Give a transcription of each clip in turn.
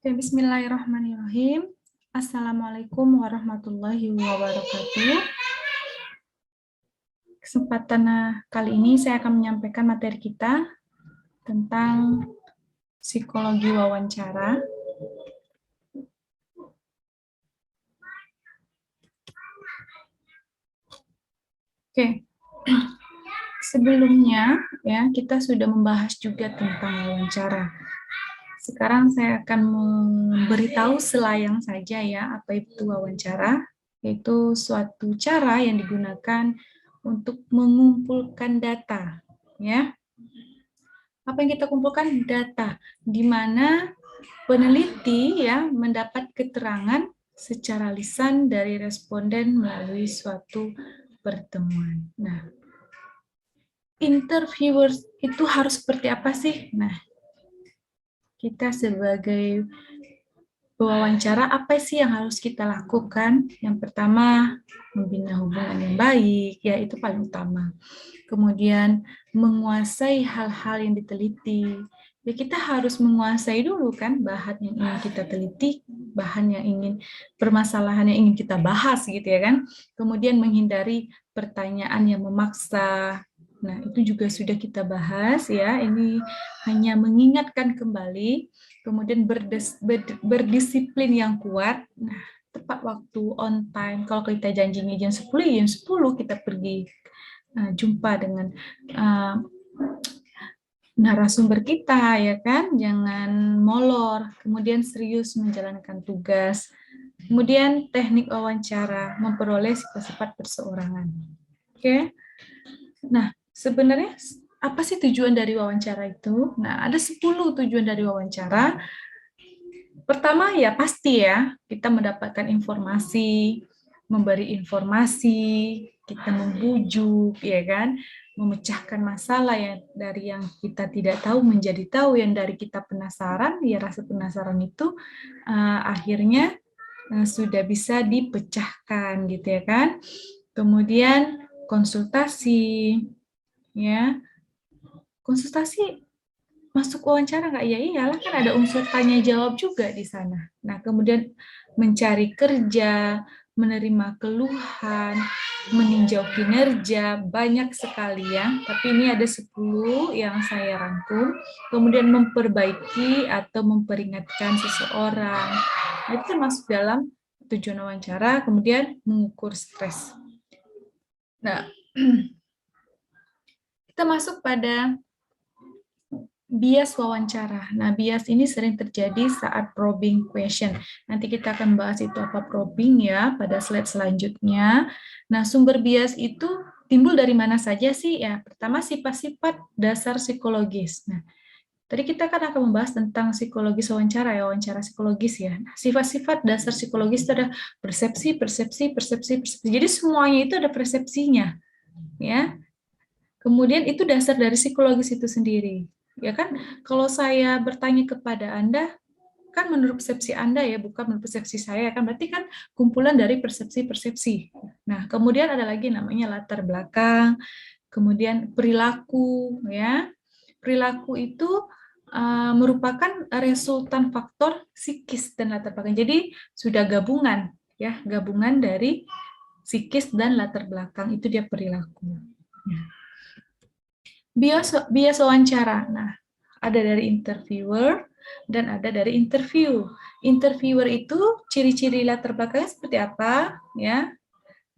Oke, bismillahirrahmanirrahim. Assalamualaikum warahmatullahi wabarakatuh. Kesempatan kali ini saya akan menyampaikan materi kita tentang psikologi wawancara. Oke, sebelumnya ya kita sudah membahas juga tentang wawancara. Sekarang saya akan memberitahu selayang saja ya apa itu wawancara, yaitu suatu cara yang digunakan untuk mengumpulkan data, ya. Apa yang kita kumpulkan? Data, di mana peneliti ya mendapat keterangan secara lisan dari responden melalui suatu pertemuan. Nah, interviewers itu harus seperti apa sih? Nah, kita sebagai wawancara, apa sih yang harus kita lakukan? Yang pertama, membina hubungan yang baik, ya itu paling utama. Kemudian menguasai hal-hal yang diteliti. Ya kita harus menguasai dulu kan bahan yang ingin kita teliti, bahan yang ingin, permasalahan yang ingin kita bahas gitu ya kan. Kemudian menghindari pertanyaan yang memaksa. Nah, itu juga sudah kita bahas ya. Ini hanya mengingatkan kembali. Kemudian berdisiplin yang kuat. Nah, tepat waktu, on time. Kalau kita janjinya jam 10, jam 10 kita pergi jumpa dengan narasumber kita, ya kan? Jangan molor. Kemudian serius menjalankan tugas. Kemudian teknik wawancara, memperoleh sifat-sifat perseorangan. Oke. Nah, sebenarnya apa sih tujuan dari wawancara itu? Nah, ada 10 tujuan dari wawancara. Pertama ya pasti ya, kita mendapatkan informasi, memberi informasi, kita membujuk, ya kan? Memecahkan masalah yang dari yang kita tidak tahu menjadi tahu, yang dari kita penasaran, ya rasa penasaran itu akhirnya sudah bisa dipecahkan gitu ya kan. Kemudian konsultasi, ya. Konsultasi masuk wawancara nggak? Ya iyalah, kan ada unsur tanya jawab juga di sana. Nah, kemudian mencari kerja, menerima keluhan, meninjau kinerja, banyak sekali ya. Tapi ini ada 10 yang saya rangkum. Kemudian memperbaiki atau memperingatkan seseorang. Nah, itu termasuk dalam tujuan wawancara. Kemudian mengukur stres. Nah, kita masuk pada bias wawancara. Nah, bias ini sering terjadi saat probing question. Nanti kita akan bahas itu apa probing ya pada slide selanjutnya. Nah, sumber bias itu timbul dari mana saja sih? Ya, pertama sifat-sifat dasar psikologis. Nah, tadi kita kan akan membahas tentang psikologis wawancara ya, wawancara psikologis ya. Nah, sifat-sifat dasar psikologis itu ada persepsi, persepsi, persepsi, persepsi. Jadi semuanya itu ada persepsinya, ya. Kemudian itu dasar dari psikologis itu sendiri. Ya kan, kalau saya bertanya kepada Anda, kan menurut persepsi Anda ya, bukan menurut persepsi saya, kan berarti kan kumpulan dari persepsi-persepsi. Nah, kemudian ada lagi namanya latar belakang, kemudian perilaku, ya. Perilaku itu merupakan resultan faktor psikis dan latar belakang. Jadi sudah gabungan, ya, gabungan dari psikis dan latar belakang, itu dia perilaku. Ya. Bias wawancara. Nah, ada dari interviewer dan ada dari interview. Interviewer itu ciri-ciri latar belakangnya seperti apa? Ya,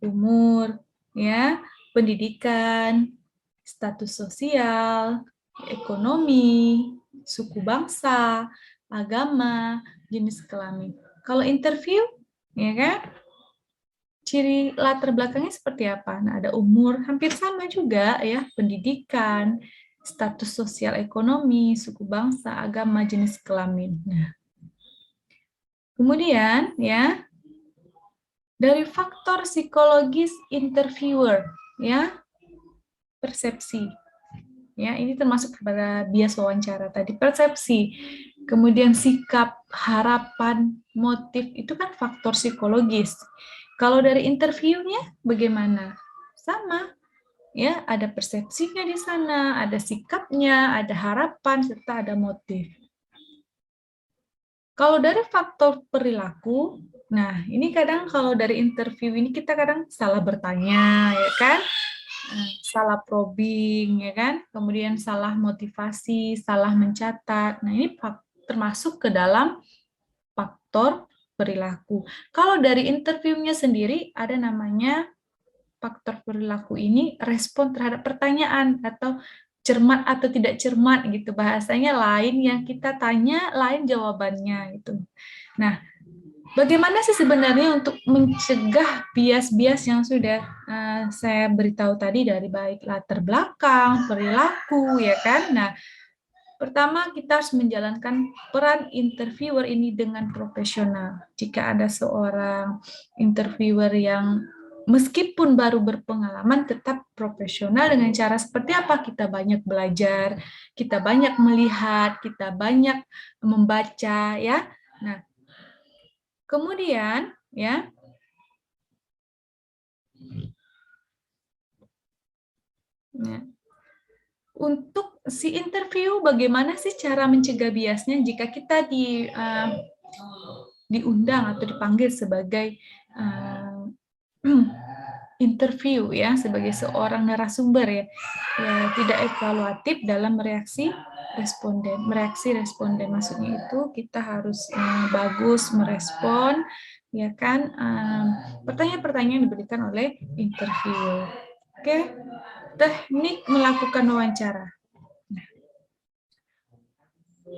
umur, ya, pendidikan, status sosial, ekonomi, suku bangsa, agama, jenis kelamin. Kalau interview, ya kan? Ciri latar belakangnya seperti apa? Nah, ada umur, hampir sama juga ya, pendidikan, status sosial ekonomi, suku bangsa, agama, jenis kelamin. Nah, kemudian ya, dari faktor psikologis interviewer, ya, persepsi. Ya, ini termasuk pada bias wawancara tadi, persepsi. Kemudian sikap, harapan, motif, itu kan faktor psikologis. Kalau dari interviewnya bagaimana? Sama, ya, ada persepsinya di sana, ada sikapnya, ada harapan, serta ada motif. Kalau dari faktor perilaku, nah ini kadang kalau dari interview ini kita kadang salah bertanya, ya kan? Salah probing, ya kan? Kemudian salah motivasi, salah mencatat. Nah, ini termasuk ke dalam faktor perilaku. Kalau dari interviewnya sendiri ada namanya faktor perilaku ini respon terhadap pertanyaan atau cermat atau tidak cermat gitu. Bahasanya lain yang kita tanya, lain jawabannya gitu. Nah, bagaimana sih sebenarnya untuk mencegah bias-bias yang sudah saya beritahu tadi dari baik latar belakang, perilaku, ya kan? Nah, pertama kita harus menjalankan peran interviewer ini dengan profesional. Jika ada seorang interviewer yang meskipun baru berpengalaman tetap profesional dengan cara seperti apa? Kita banyak belajar, kita banyak melihat, kita banyak membaca, ya. Nah, kemudian ya, ya, untuk si interview bagaimana sih cara mencegah biasnya jika kita diundang atau dipanggil sebagai uh, interview ya sebagai seorang narasumber ya, ya tidak evaluatif dalam mereaksi responden maksudnya itu kita harus bagus merespon ya kan pertanyaan-pertanyaan yang diberikan oleh interview. Oke, teknik melakukan wawancara.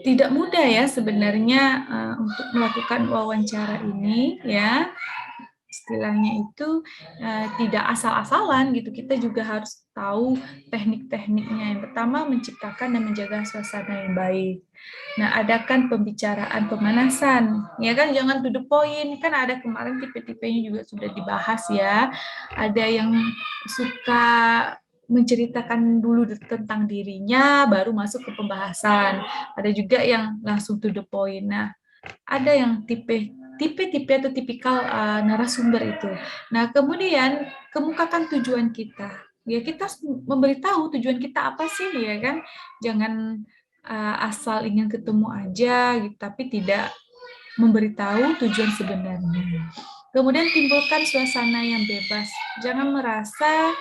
Tidak mudah ya sebenarnya untuk melakukan wawancara ini ya. Istilahnya itu tidak asal-asalan gitu. Kita juga harus tahu teknik-tekniknya. Yang pertama menciptakan dan menjaga suasana yang baik. Nah, adakan pembicaraan pemanasan. Ya kan jangan to the point. Kan ada kemarin tipe-tipenya juga sudah dibahas ya. Ada yang suka menceritakan dulu tentang dirinya baru masuk ke pembahasan. Ada juga yang langsung to the point. Nah, ada yang tipe-tipe atau tipikal narasumber itu. Nah, kemudian kemukakan tujuan kita. Ya, kita memberitahu tujuan kita apa sih, ya kan? Jangan asal ingin ketemu aja, gitu, tapi tidak memberitahu tujuan sebenarnya. Kemudian timbulkan suasana yang bebas. Jangan merasa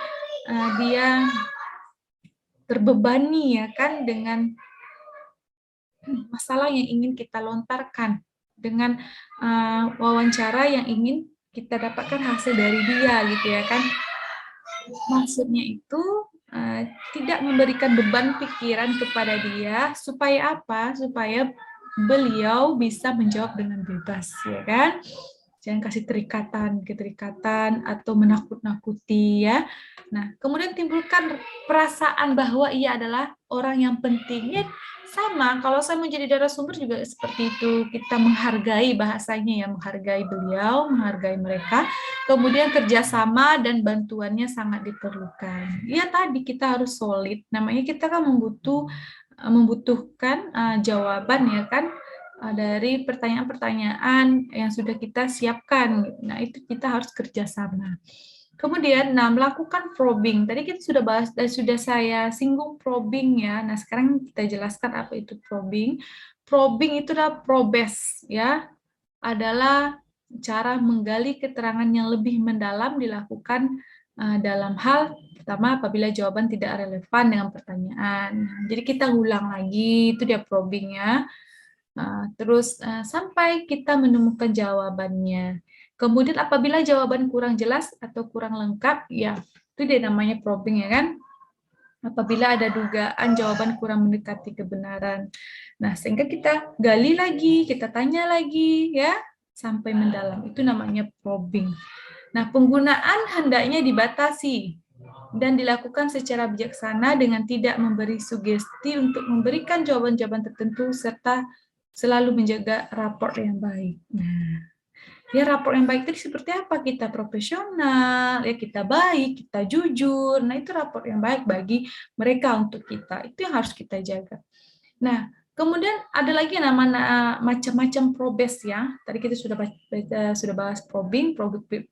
dia terbebani ya kan dengan masalah yang ingin kita lontarkan dengan wawancara yang ingin kita dapatkan hasil dari dia gitu ya kan. Maksudnya itu tidak memberikan beban pikiran kepada dia supaya apa? Supaya beliau bisa menjawab dengan bebas ya kan. Jangan kasih keterikatan atau menakut-nakuti ya. Nah, kemudian timbulkan perasaan bahwa ia adalah orang yang penting. Ya, sama, kalau saya menjadi narasumber juga seperti itu. Kita menghargai bahasanya ya, menghargai beliau, menghargai mereka. Kemudian kerjasama dan bantuannya sangat diperlukan. Ya tadi kita harus solid. Namanya kita kan membutuhkan jawaban ya kan dari pertanyaan-pertanyaan yang sudah kita siapkan. Nah, itu kita harus kerjasama. Kemudian, melakukan probing. Tadi kita sudah bahas, sudah saya singgung probing ya. Nah, sekarang kita jelaskan apa itu probing. Probing itu adalah probes ya, adalah cara menggali keterangan yang lebih mendalam dilakukan dalam hal pertama apabila jawaban tidak relevan dengan pertanyaan. Jadi kita ulang lagi, itu dia probing ya. Terus sampai kita menemukan jawabannya. Kemudian apabila jawaban kurang jelas atau kurang lengkap, ya itu dia namanya probing ya kan. Apabila ada dugaan jawaban kurang mendekati kebenaran. Nah, sehingga kita gali lagi, kita tanya lagi ya sampai mendalam. Itu namanya probing. Nah, penggunaan hendaknya dibatasi dan dilakukan secara bijaksana dengan tidak memberi sugesti untuk memberikan jawaban-jawaban tertentu serta selalu menjaga rapor yang baik. Nah, ya rapor yang baik itu seperti apa? Kita profesional, ya kita baik, kita jujur. Nah, itu rapor yang baik bagi mereka untuk kita. Itu yang harus kita jaga. Nah, kemudian ada lagi macam-macam probes ya. Tadi kita sudah bahas probing.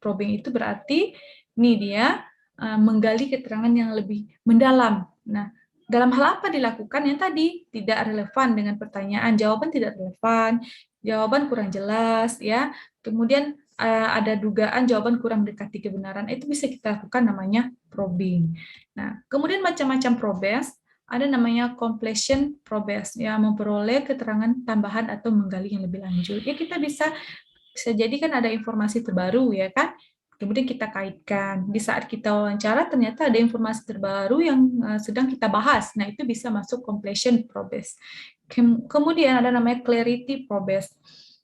Probing itu berarti ini dia menggali keterangan yang lebih mendalam. Nah, dalam hal apa dilakukan yang tadi tidak relevan dengan pertanyaan, jawaban tidak relevan, jawaban kurang jelas, ya. Kemudian ada dugaan jawaban kurang mendekati kebenaran, itu bisa kita lakukan namanya probing. Nah, kemudian macam-macam probes, ada namanya completion probes, ya, memperoleh keterangan tambahan atau menggali yang lebih lanjut. Ya, kita bisa jadi kan ada informasi terbaru, ya kan? Kemudian kita kaitkan. Di saat kita wawancara, ternyata ada informasi terbaru yang sedang kita bahas. Nah, itu bisa masuk completion probes. Kemudian ada namanya clarity probes.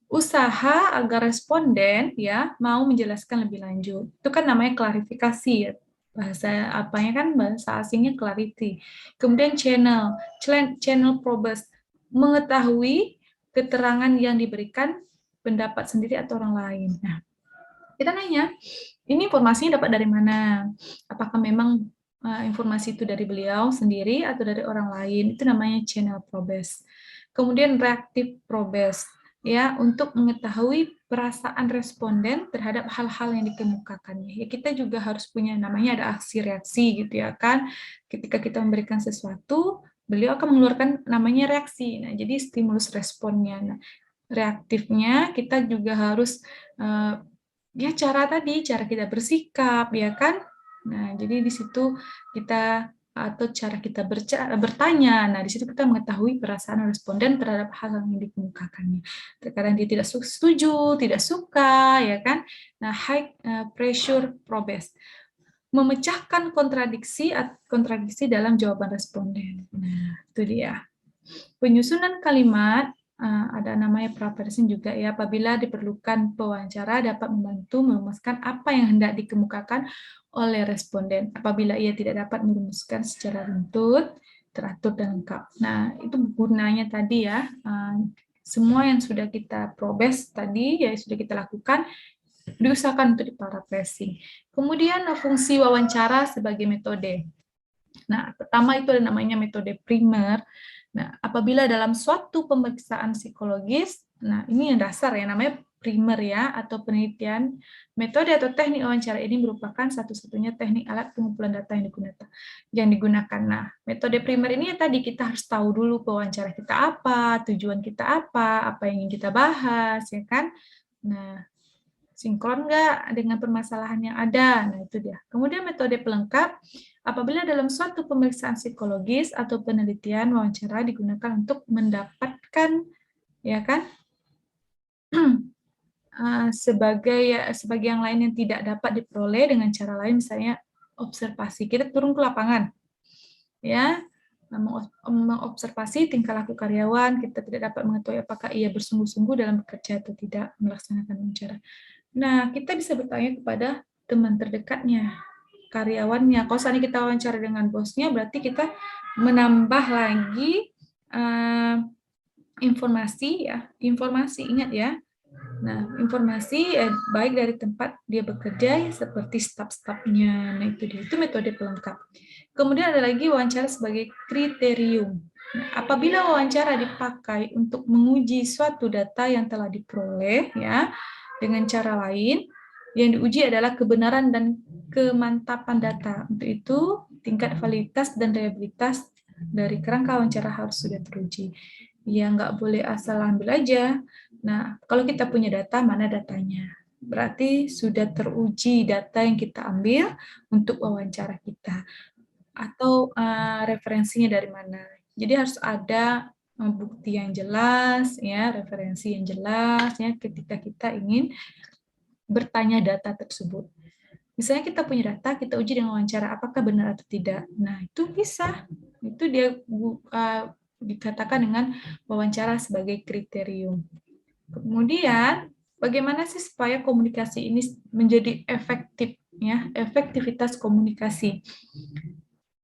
Usaha agar responden ya mau menjelaskan lebih lanjut. Itu kan namanya klarifikasi ya. Bahasa apanya kan bahasa asingnya clarity. Kemudian channel probes, mengetahui keterangan yang diberikan pendapat sendiri atau orang lain. Nah, kita nanya, ini informasinya dapat dari mana? Apakah memang informasi itu dari beliau sendiri atau dari orang lain? Itu namanya channel probes. Kemudian reactive probes, ya, untuk mengetahui perasaan responden terhadap hal-hal yang dikemukakannya. Ya, kita juga harus punya namanya ada aksi reaksi gitu ya kan. Ketika kita memberikan sesuatu, beliau akan mengeluarkan namanya reaksi. Nah, jadi stimulus responnya. Nah, reaktifnya kita juga harus ya cara kita bersikap, ya kan? Nah, jadi di situ kita atau cara kita bertanya. Nah, di situ kita mengetahui perasaan responden terhadap hal yang dikemukakannya. Terkadang dia tidak setuju, tidak suka, ya kan? Nah, high pressure probes, memecahkan kontradiksi dalam jawaban responden. Nah, itu dia. Penyusunan kalimat ada namanya praversin juga ya. Apabila diperlukan pewawancara dapat membantu merumuskan apa yang hendak dikemukakan oleh responden. Apabila ia tidak dapat merumuskan secara runtut, teratur dan lengkap. Nah, itu gunanya tadi ya. Semua yang sudah kita probes tadi ya sudah kita lakukan diusahakan untuk diparafrasing. Kemudian fungsi wawancara sebagai metode. Nah, pertama itu ada namanya metode primer. Nah, apabila dalam suatu pemeriksaan psikologis, nah ini yang dasar ya, namanya primer ya, atau penelitian, metode atau teknik wawancara ini merupakan satu-satunya teknik alat pengumpulan data yang digunakan. Nah, metode primer ini ya tadi kita harus tahu dulu pewawancara kita apa, tujuan kita apa yang ingin kita bahas, ya kan? Nah, sinkron nggak dengan permasalahan yang ada. Nah, itu dia. Kemudian metode pelengkap, apabila dalam suatu pemeriksaan psikologis atau penelitian wawancara digunakan untuk mendapatkan, ya kan, sebagai yang lain yang tidak dapat diperoleh dengan cara lain, misalnya observasi. Kita turun ke lapangan, ya, mengobservasi tingkah laku karyawan, kita tidak dapat mengetahui apakah ia bersungguh-sungguh dalam bekerja atau tidak melaksanakan wawancara. Nah, kita bisa bertanya kepada teman terdekatnya, karyawannya. Kalau seandainya kita wawancara dengan bosnya, berarti kita menambah lagi informasi ya, informasi, ingat ya. Nah, informasi baik dari tempat dia bekerja seperti staf-stafnya. Nah, itu dia. Itu metode pelengkap. Kemudian ada lagi wawancara sebagai kriterium. Nah, apabila wawancara dipakai untuk menguji suatu data yang telah diperoleh ya dengan cara lain, yang diuji adalah kebenaran dan kemantapan data. Untuk itu, tingkat validitas dan reliabilitas dari kerangka wawancara harus sudah teruji. Ya, nggak boleh asal ambil aja. Nah, kalau kita punya data, mana datanya? Berarti sudah teruji data yang kita ambil untuk wawancara kita. Atau referensinya dari mana. Jadi harus ada bukti yang jelas, ya, referensi yang jelas, ya, ketika kita ingin bertanya data tersebut. Misalnya kita punya data, kita uji dengan wawancara, apakah benar atau tidak. Nah, itu bisa. Itu dia dikatakan dengan wawancara sebagai kriterium. Kemudian, bagaimana sih supaya komunikasi ini menjadi efektif, ya, efektivitas komunikasi.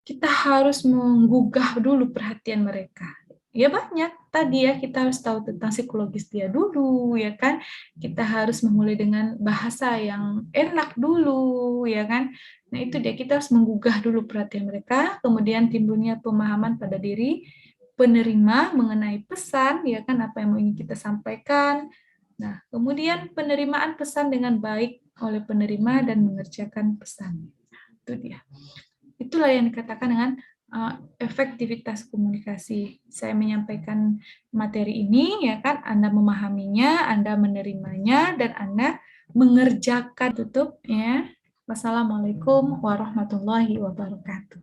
Kita harus menggugah dulu perhatian mereka. Ya banyak tadi ya, kita harus tahu tentang psikologis dia dulu, ya kan. Kita harus memulai dengan bahasa yang enak dulu, ya kan. Nah, itu dia, kita harus menggugah dulu perhatian mereka, kemudian timbulnya pemahaman pada diri penerima mengenai pesan, ya kan, apa yang ingin kita sampaikan. Nah, kemudian penerimaan pesan dengan baik oleh penerima dan mengerjakan pesan. Itu dia. Itulah yang dikatakan dengan efektivitas komunikasi. Saya menyampaikan materi ini, ya kan, Anda memahaminya, Anda menerimanya, dan Anda mengerjakan. Tutup, ya. Wassalamualaikum warahmatullahi wabarakatuh.